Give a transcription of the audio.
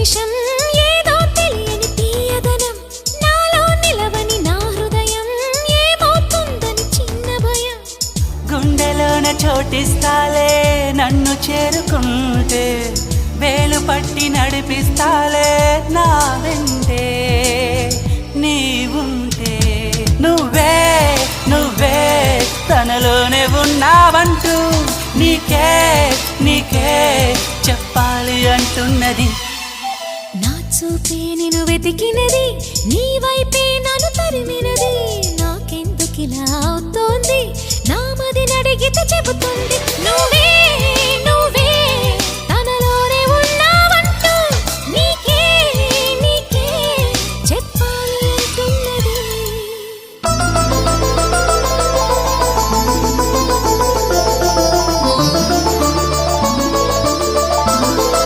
నిమిషం ఏదో తెలియని తీయదనం నాలో నిలవని నా హృదయం ఏమవుతుందని చిన్న భయం గుండెలోన చోటిస్తాలే నన్ను చేరుకుంటే వేలు పట్టి నడిపిస్తాలే నా వెంటే నీవుంటే నువ్వే నువ్వే తనలోనే ఉన్నావంటూ నీకే నీకే చెప్పాలి అంటున్నది నా చూపే నిన్ను వెతికినది నీ వైపే నన్ను తరిమినది నాకెందుకిలా అవుతోంది నా మది నడిగితే చెబుతుంది నువ్వు